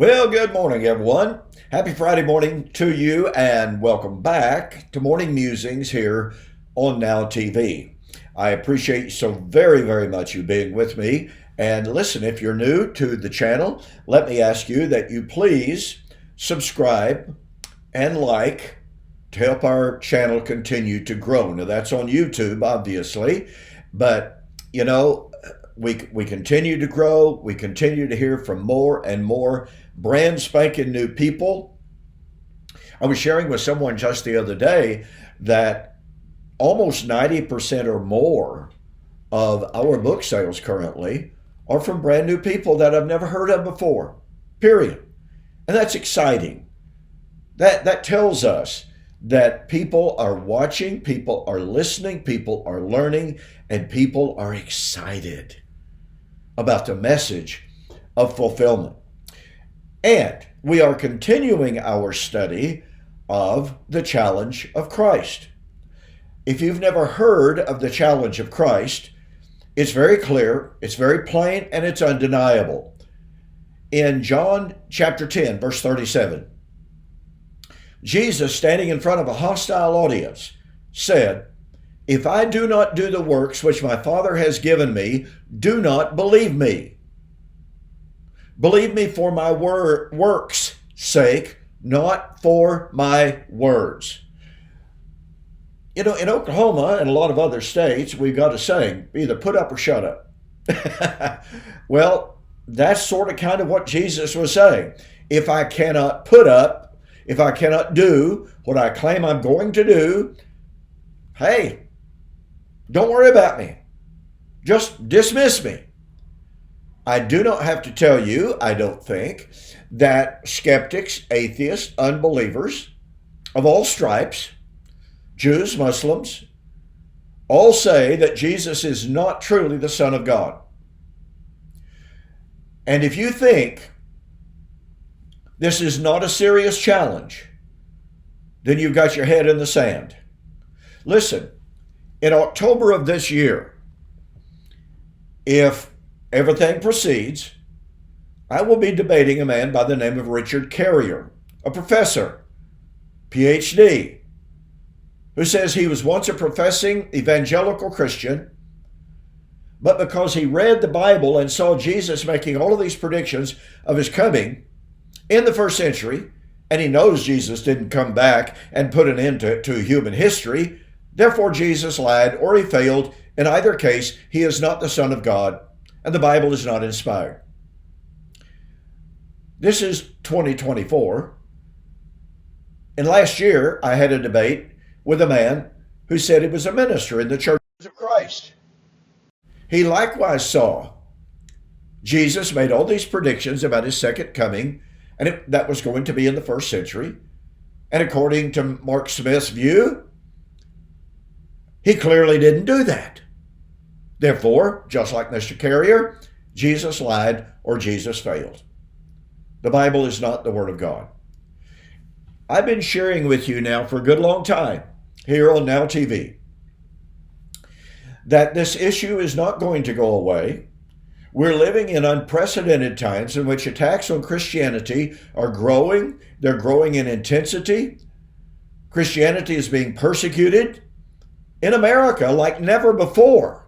Well, good morning, everyone. Happy Friday morning to you, and welcome back to Morning Musings here on Now TV. I appreciate so very much you being with me. And listen, if you're new to the channel, let me ask you that you please subscribe and like to help our channel continue to grow. Now, that's on YouTube, obviously, but we continue to grow. We continue to hear from more and more brand spanking new people. I was sharing with someone just the other day that almost 90% or more of our book sales currently are from brand new people that I've never heard of before, period. And that's exciting. That tells us that people are watching, people are listening, people are learning, and people are excited about the message of fulfillment. And we are continuing our study of the challenge of Christ. If you've never heard of the challenge of Christ, it's very clear, it's very plain, and it's undeniable. In John chapter 10, verse 37, Jesus, standing in front of a hostile audience, said, "If I do not do the works which my Father has given me, do not believe me. Believe me for my works' sake, not for my words." In Oklahoma and a lot of other states, we've got a saying, either put up or shut up. Well, that's sort of kind of what Jesus was saying. If I cannot put up, if I cannot do what I claim I'm going to do, hey, don't worry about me. Just dismiss me. I do not have to tell you, I don't think, that skeptics, atheists, unbelievers of all stripes, Jews, Muslims, all say that Jesus is not truly the Son of God. And if you think this is not a serious challenge, then you've got your head in the sand. Listen, in October of this year, if everything proceeds, I will be debating a man by the name of Richard Carrier, a professor, PhD, who says he was once a professing evangelical Christian, but because he read the Bible and saw Jesus making all of these predictions of his coming in the first century, and he knows Jesus didn't come back and put an end to human history, therefore Jesus lied or he failed. In either case, he is not the Son of God, and the Bible is not inspired. This is 2024. And last year, I had a debate with a man who said he was a minister in the Church of Christ. He likewise saw Jesus made all these predictions about his second coming, and that was going to be in the first century. And according to Mark Smith's view, he clearly didn't do that. Therefore, just like Mr. Carrier, Jesus lied or Jesus failed. The Bible is not the Word of God. I've been sharing with you now for a good long time here on Now TV that this issue is not going to go away. We're living in unprecedented times in which attacks on Christianity are growing. They're growing in intensity. Christianity is being persecuted in America like never before.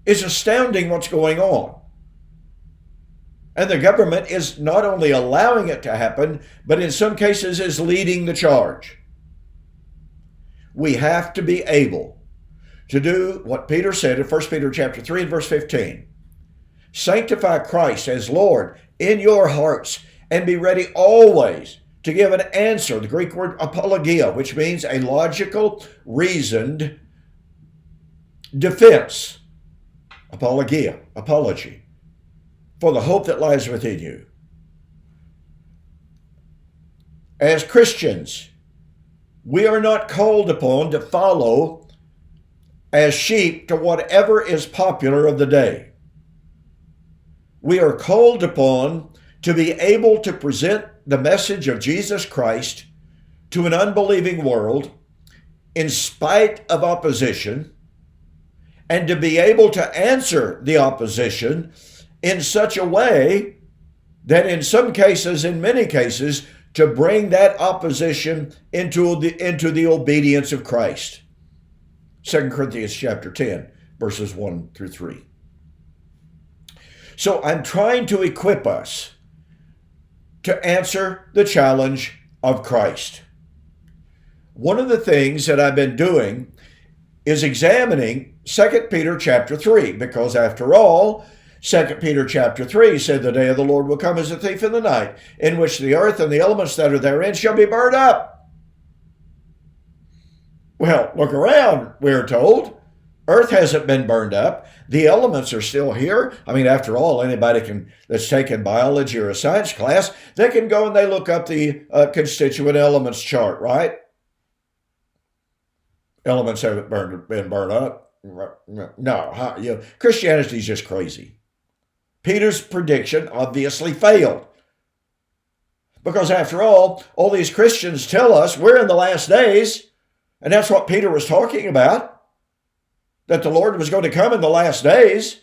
It's astounding what's going on. And the government is not only allowing it to happen, but in some cases is leading the charge. We have to be able to do what Peter said in 1 Peter chapter 3 and verse 15. Sanctify Christ as Lord in your hearts and be ready always to give an answer. The Greek word apologia, which means a logical, reasoned defense. Apologia, apology, for the hope that lies within you. As Christians, we are not called upon to follow as sheep to whatever is popular of the day. We are called upon to be able to present the message of Jesus Christ to an unbelieving world in spite of opposition, and to be able to answer the opposition in such a way that in some cases, in many cases, to bring that opposition into the obedience of Christ. 2 Corinthians chapter 10, verses 1 through 3. So I'm trying to equip us to answer the challenge of Christ. One of the things that I've been doing is examining 2 Peter chapter 3, because after all, 2 Peter chapter 3 said the day of the Lord will come as a thief in the night, in which the earth and the elements that are therein shall be burned up. Well, look around, we're told. Earth hasn't been burned up. The elements are still here. I mean, after all, anybody that's taken biology or a science class, they can go and they look up the constituent elements chart, right? Elements haven't been burned up. No, Christianity is just crazy. Peter's prediction obviously failed. Because after all these Christians tell us we're in the last days, and that's what Peter was talking about, that the Lord was going to come in the last days.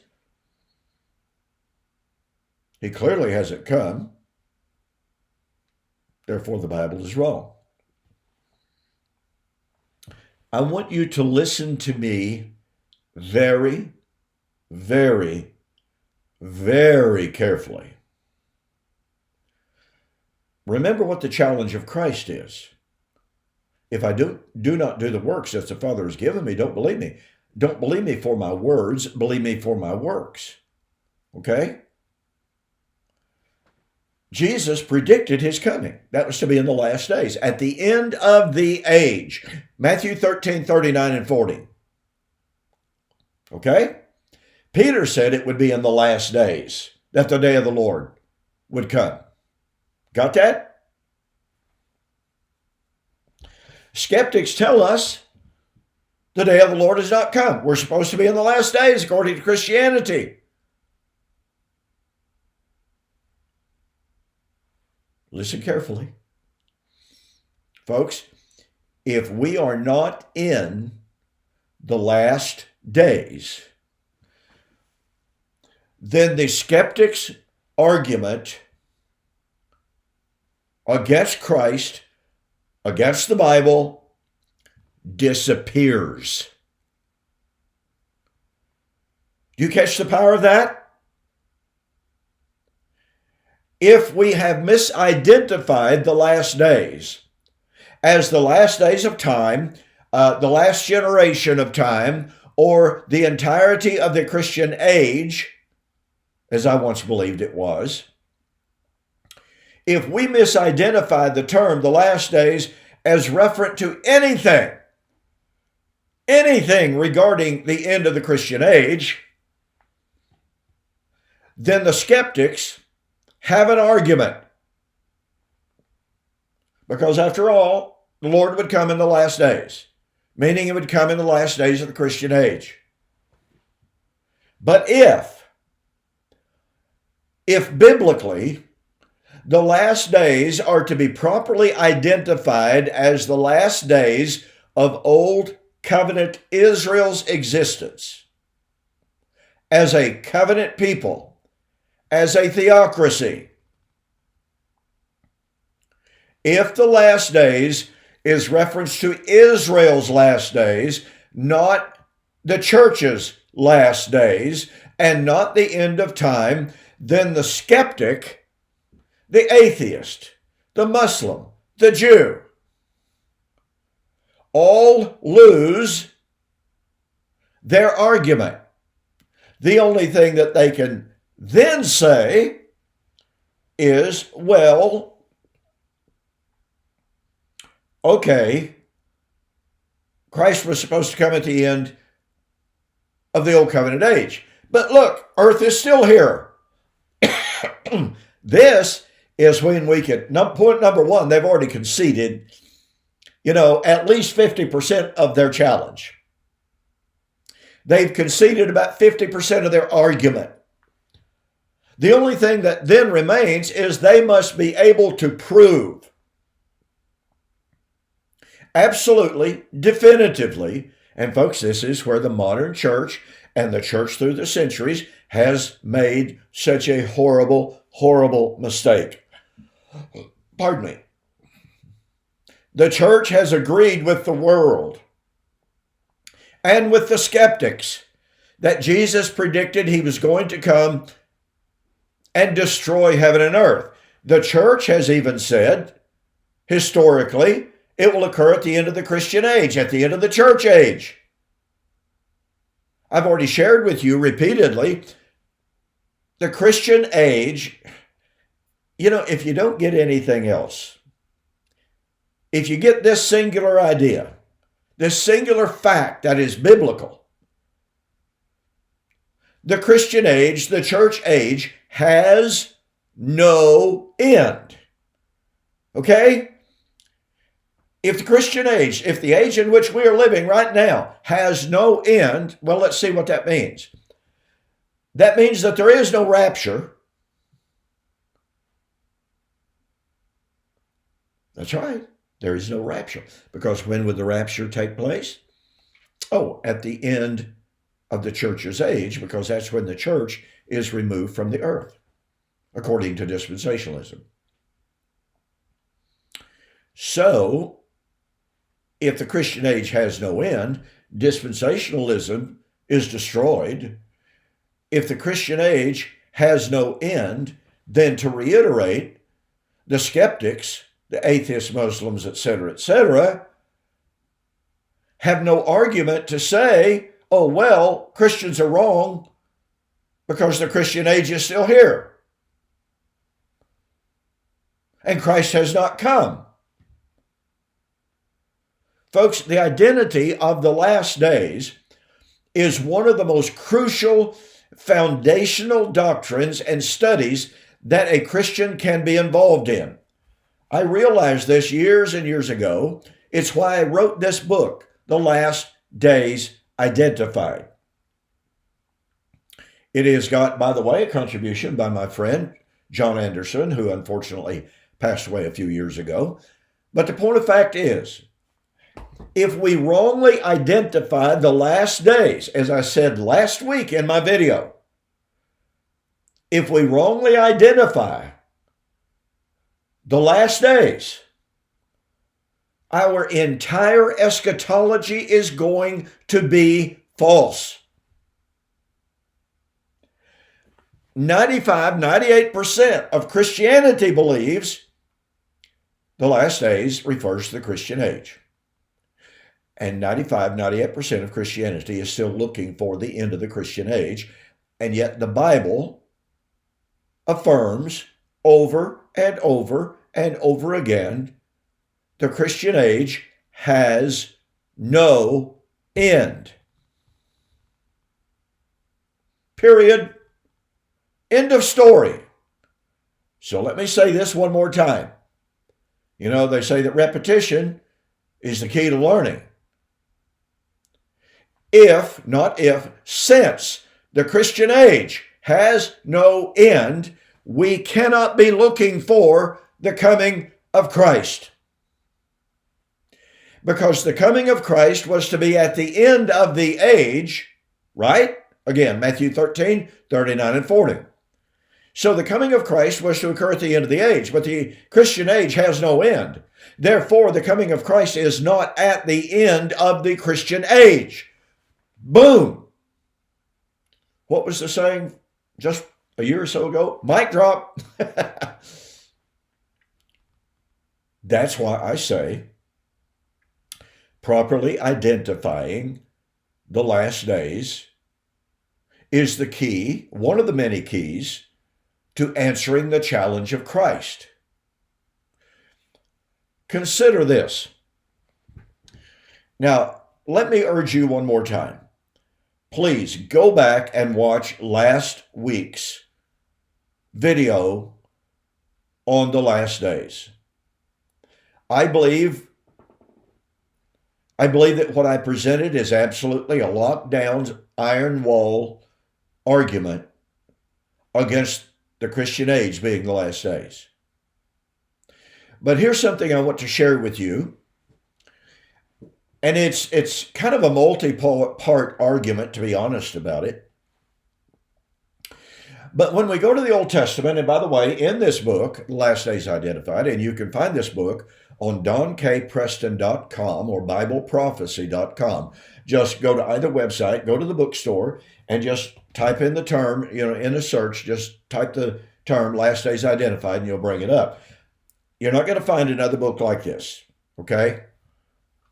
He clearly hasn't come. Therefore, the Bible is wrong. I want you to listen to me very, very, very carefully. Remember what the challenge of Christ is. If I do not do the works that the Father has given me, don't believe me. Don't believe me for my words, believe me for my works. Okay? Jesus predicted his coming. That was to be in the last days, at the end of the age. Matthew 13, 39 and 40. Okay? Peter said it would be in the last days, that the day of the Lord would come. Got that? Skeptics tell us the day of the Lord has not come. We're supposed to be in the last days according to Christianity. Listen carefully. Folks, if we are not in the last days, then the skeptic's argument against Christ, against the Bible, disappears. Do you catch the power of that? If we have misidentified the last days as the last days of time, the last generation of time, or the entirety of the Christian age, as I once believed it was, if we misidentify the term the last days as referent to anything regarding the end of the Christian age, then the skeptics have an argument. Because after all, the Lord would come in the last days, meaning it would come in the last days of the Christian age. But if biblically, the last days are to be properly identified as the last days of Old Covenant Israel's existence, as a covenant people, as a theocracy. If the last days is reference to Israel's last days, not the church's last days, and not the end of time, then the skeptic, the atheist, the Muslim, the Jew, all lose their argument. The only thing that they can then say is, well, okay, Christ was supposed to come at the end of the Old Covenant age. But look, earth is still here. This is when we can, point number one, they've already conceded, at least 50% of their challenge. They've conceded about 50% of their argument. The only thing that then remains is they must be able to prove absolutely, definitively, and folks, this is where the modern church and the church through the centuries has made such a horrible, horrible mistake. Pardon me. The church has agreed with the world and with the skeptics that Jesus predicted he was going to come and destroy heaven and earth. The church has even said, historically, it will occur at the end of the Christian age, at the end of the church age. I've already shared with you repeatedly, the Christian age, if you don't get anything else, if you get this singular idea, this singular fact that is biblical, the Christian age, the church age, has no end. Okay? If the Christian age, if the age in which we are living right now has no end, well, let's see what that means. That means that there is no rapture. That's right. There is no rapture. Because when would the rapture take place? Oh, at the end of the church's age, because that's when the church is removed from the earth, according to dispensationalism. So, if the Christian age has no end, dispensationalism is destroyed. If the Christian age has no end, then to reiterate, the skeptics, the atheists, Muslims, etc., have no argument to say, oh, well, Christians are wrong because the Christian age is still here. And Christ has not come. Folks, the identity of the last days is one of the most crucial foundational doctrines and studies that a Christian can be involved in. I realized this years and years ago. It's why I wrote this book, The Last Days Identified. It has got, by the way, a contribution by my friend, John Anderson, who unfortunately passed away a few years ago. But the point of fact is, if we wrongly identify the last days, as I said last week in my video, if we wrongly identify the last days, our entire eschatology is going to be false. 98% of Christianity believes the last days refers to the Christian age. And 98% of Christianity is still looking for the end of the Christian age. And yet the Bible affirms over and over and over again, the Christian age has no end. Period. End of story. So let me say this one more time. They say that repetition is the key to learning. Since the Christian age has no end, we cannot be looking for the coming of Christ. Because the coming of Christ was to be at the end of the age, right? Again, Matthew 13, 39 and 40. So the coming of Christ was to occur at the end of the age, but the Christian age has no end. Therefore, the coming of Christ is not at the end of the Christian age. Boom. What was the saying just a year or so ago? Mic drop. That's why I say properly identifying the last days is the key, one of the many keys, to answering the challenge of Christ. Consider this. Now, let me urge you one more time. Please go back and watch last week's video on the last days. I believe that what I presented is absolutely a lockdown, iron wall argument against the Christian age being the last days. But here's something I want to share with you. And it's kind of a multi-part argument, to be honest about it. But when we go to the Old Testament, and by the way, in this book, Last Days Identified, and you can find this book on donkpreston.com or bibleprophecy.com. Just go to either website, go to the bookstore, and just type in the term, in a search, just type the term Last Days Identified, and you'll bring it up. You're not going to find another book like this, okay?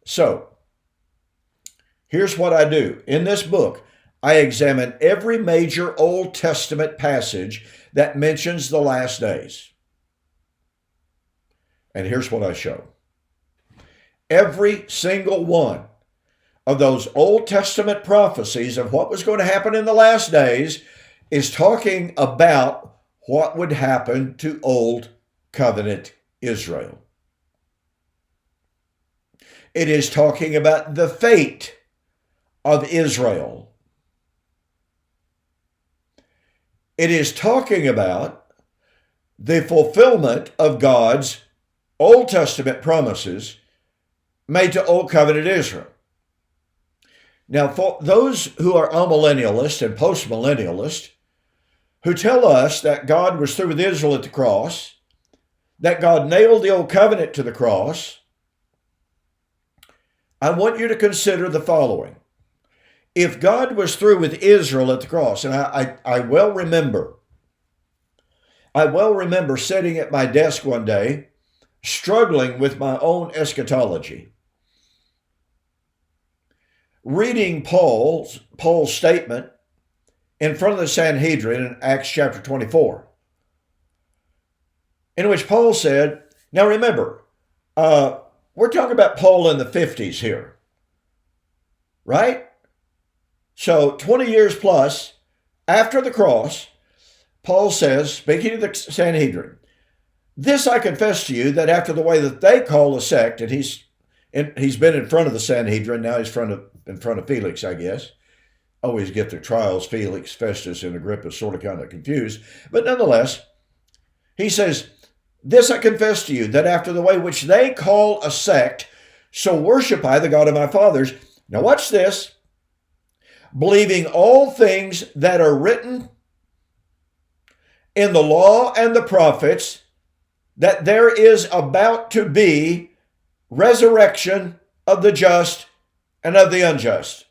So, here's what I do. In this book, I examine every major Old Testament passage that mentions the last days. And here's what I show. Every single one of those Old Testament prophecies of what was going to happen in the last days is talking about what would happen to Old Covenant Israel. It is talking about the fate of Israel. It is talking about the fulfillment of God's Old Testament promises made to Old Covenant Israel. Now, for those who are amillennialists and postmillennialists, who tell us that God was through with Israel at the cross, that God nailed the Old Covenant to the cross, I want you to consider the following. If God was through with Israel at the cross, and I well remember sitting at my desk one day, struggling with my own eschatology, reading Paul's statement in front of the Sanhedrin in Acts chapter 24, in which Paul said, now remember, we're talking about Paul in the 50s here, right? So 20 years plus after the cross, Paul says, speaking to the Sanhedrin, this I confess to you, that after the way that they call a sect, and he's been in front of the Sanhedrin, now he's in front of Felix, I guess. Always get their trials, Felix, Festus, and Agrippa sort of kind of confused. But nonetheless, he says, this I confess to you, that after the way which they call a sect, so worship I the God of my fathers. Now watch this. Believing all things that are written in the law and the prophets, that there is about to be resurrection of the just and of the unjust.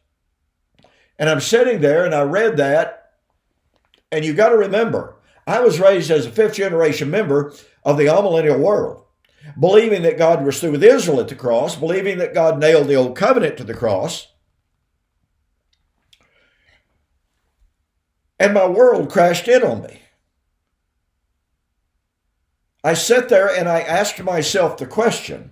And I'm sitting there and I read that, and you got to remember, I was raised as a fifth generation member of the amillennial world, believing that God was through with Israel at the cross, believing that God nailed the Old Covenant to the cross. And my world crashed in on me. I sat there and I asked myself the question,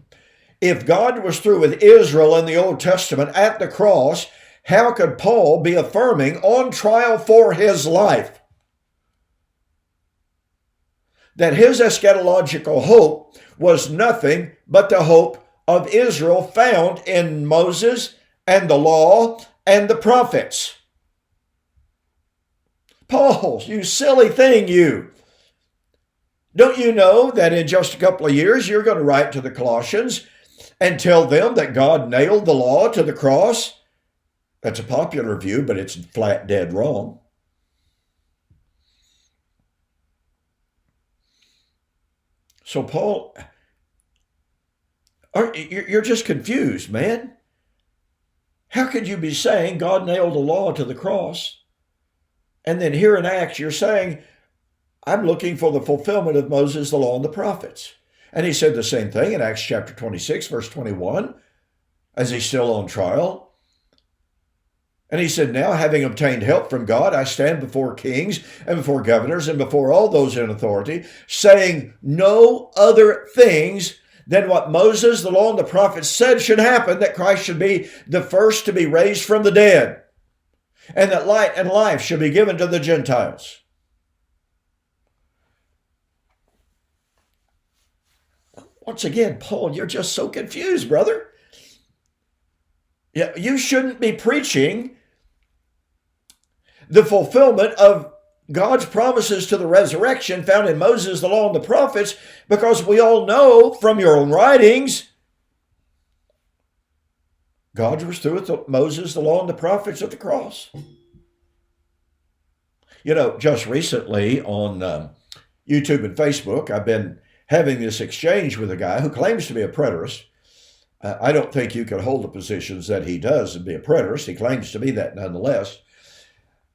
if God was through with Israel in the Old Testament at the cross, how could Paul be affirming on trial for his life that his eschatological hope was nothing but the hope of Israel found in Moses and the law and the prophets? Paul, you silly thing, you. Don't you know that in just a couple of years you're going to write to the Colossians and tell them that God nailed the law to the cross? That's a popular view, but it's flat dead wrong. So Paul, you're just confused, man. How could you be saying God nailed the law to the cross? And then here in Acts, you're saying, I'm looking for the fulfillment of Moses, the law, and the prophets. And he said the same thing in Acts chapter 26, verse 21, as he's still on trial. And he said, now having obtained help from God, I stand before kings and before governors and before all those in authority, saying no other things than what Moses, the law, and the prophets said should happen, that Christ should be the first to be raised from the dead, and that light and life should be given to the Gentiles. Once again, Paul, you're just so confused, brother. Yeah, you shouldn't be preaching the fulfillment of God's promises to the resurrection found in Moses, the law, and the prophets, because we all know from your own writings, God was through with Moses, the law, and the prophets at the cross. Just recently on YouTube and Facebook, I've been having this exchange with a guy who claims to be a preterist. I don't think you can hold the positions that he does and be a preterist. He claims to be that nonetheless.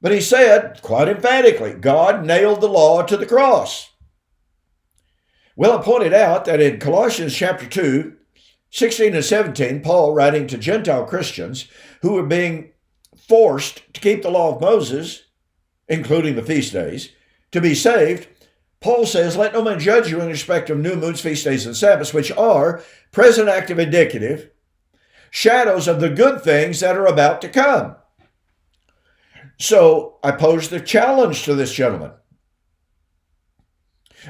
But he said, quite emphatically, God nailed the law to the cross. Well, I pointed out that in Colossians chapter 2, 16 and 17, Paul, writing to Gentile Christians who were being forced to keep the law of Moses, including the feast days, to be saved, Paul says, let no man judge you in respect of new moons, feast days, and Sabbaths, which are present active indicative, shadows of the good things that are about to come. So I posed the challenge to this gentleman.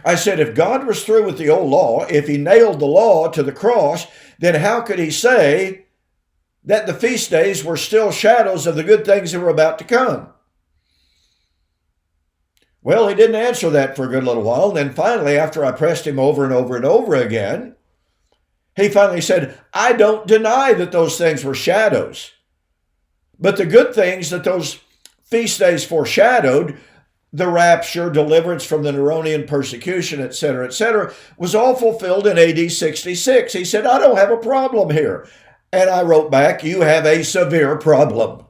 I said, if God was through with the old law, if he nailed the law to the cross, then how could he say that the feast days were still shadows of the good things that were about to come? Well, he didn't answer that for a good little while. And then finally, after I pressed him over and over and over again, he finally said, I don't deny that those things were shadows. But the good things that those feast days foreshadowed, the rapture, deliverance from the Neronian persecution, etc., was all fulfilled in AD 66. He said, I don't have a problem here. And I wrote back, you have a severe problem.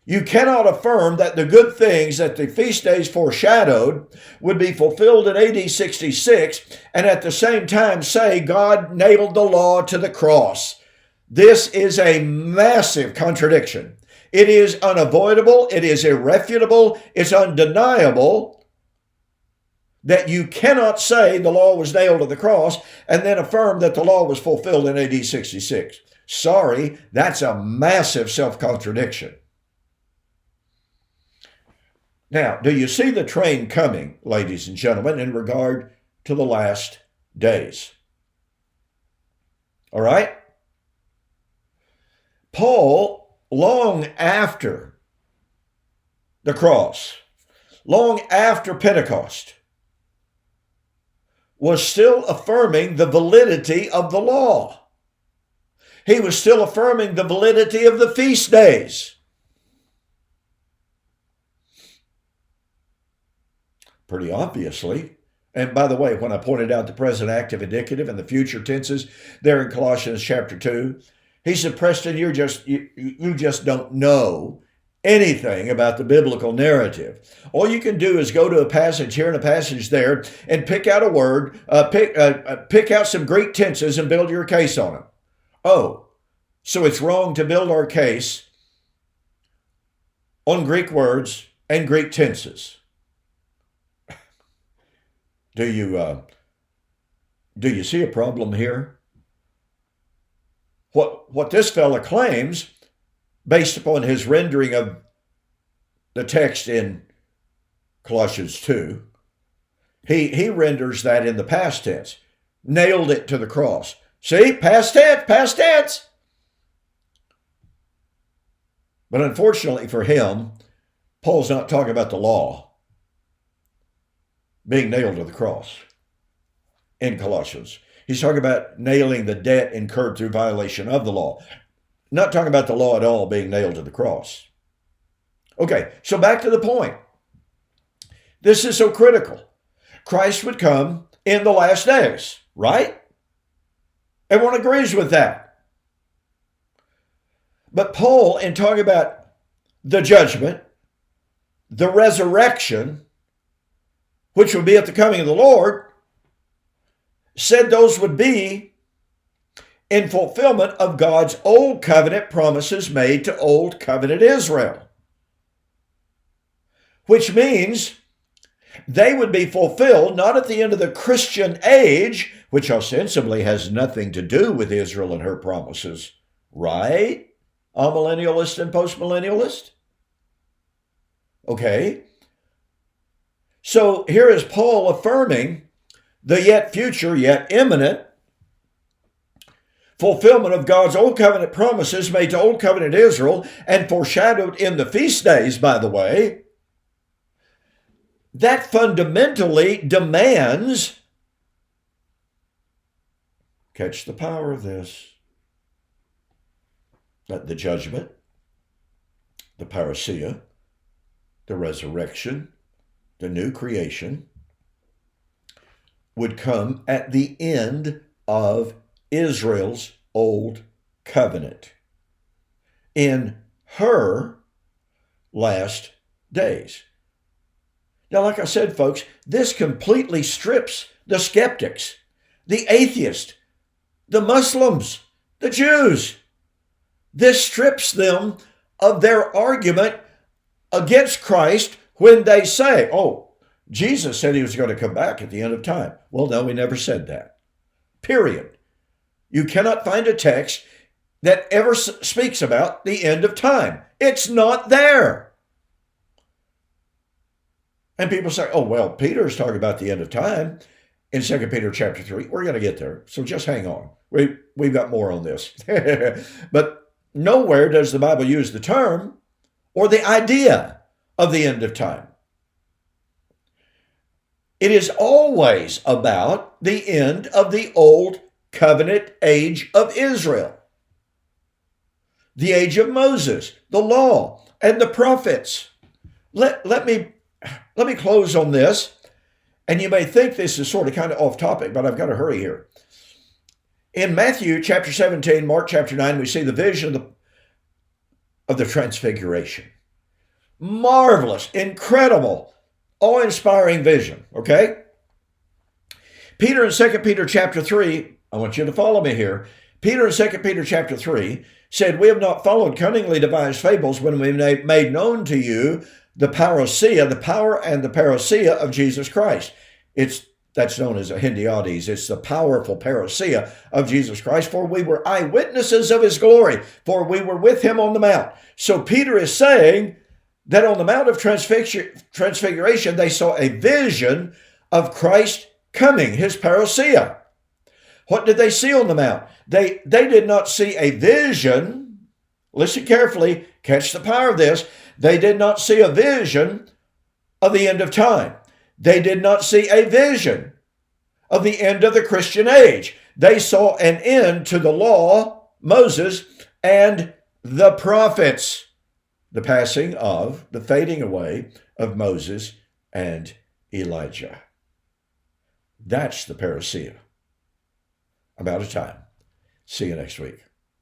You cannot affirm that the good things that the feast days foreshadowed would be fulfilled in AD 66 and at the same time say God nailed the law to the cross. This is a massive contradiction. It is unavoidable. It is irrefutable. It's undeniable that you cannot say the law was nailed to the cross and then affirm that the law was fulfilled in AD 66. Sorry, that's a massive self-contradiction. Now, do you see the train coming, ladies and gentlemen, in regard to the last days? All right? Paul, long after the cross, long after Pentecost, was still affirming the validity of the law. He was still affirming the validity of the feast days. Pretty obviously. And by the way, when I pointed out the present active indicative and the future tenses there in Colossians chapter 2, he said, Preston, you just don't know anything about the biblical narrative. All you can do is go to a passage here and a passage there and pick out a word, pick out some Greek tenses and build your case on them. Oh, so it's wrong to build our case on Greek words and Greek tenses. Do you see a problem here? What this fella claims, based upon his rendering of the text in Colossians 2, he renders that in the past tense. Nailed it to the cross. See? Past tense. But unfortunately for him, Paul's not talking about the law being nailed to the cross in Colossians. He's talking about nailing the debt incurred through violation of the law. Not talking about the law at all being nailed to the cross. Okay, so back to the point. This is so critical. Christ would come in the last days, right? Everyone agrees with that. But Paul, in talking about the judgment, the resurrection, which would be at the coming of the Lord, said those would be in fulfillment of God's old covenant promises made to old covenant Israel. Which means they would be fulfilled not at the end of the Christian age, which ostensibly has nothing to do with Israel and her promises, right? Amillennialist and postmillennialist? Okay. So here is Paul affirming the yet future, yet imminent fulfillment of God's old covenant promises made to old covenant Israel and foreshadowed in the feast days, by the way. That fundamentally demands, catch the power of this, that the judgment, the parousia, the resurrection, the new creation, would come at the end of Israel's old covenant, in her last days. Now, like I said, folks, this completely strips the skeptics, the atheists, the Muslims, the Jews. This strips them of their argument against Christ when they say, oh, Jesus said he was going to come back at the end of time. Well, no, he never said that. Period. You cannot find a text that ever speaks about the end of time. It's not there. And people say, oh, well, Peter's talking about the end of time in 2 Peter chapter 3. We're going to get there, so just hang on. We've got more on this. But nowhere does the Bible use the term or the idea of the end of time. It is always about the end of the old covenant age of Israel, the age of Moses, the law, and the prophets. Let me close on this, and you may think this is sort of kind of off topic, but I've got to hurry here. In Matthew chapter 17, Mark chapter 9, we see the vision of the transfiguration. Marvelous, incredible, awe-inspiring vision, okay? Peter in 2 Peter chapter 3, I want you to follow me here. Peter in 2 Peter chapter 3 said, we have not followed cunningly devised fables when we made known to you the parousia, the power and the parousia of Jesus Christ. That's known as a Hendiades. It's the powerful parousia of Jesus Christ. For we were eyewitnesses of his glory, for we were with him on the mount. So Peter is saying that on the Mount of Transfiguration, they saw a vision of Christ coming, his parousia. What did they see on the mount? They did not see a vision. Listen carefully, catch the power of this. They did not see a vision of the end of time. They did not see a vision of the end of the Christian age. They saw an end to the law, Moses, and the prophets. The passing of, the fading away of Moses and Elijah. That's the parousia. I'm out of time. See you next week.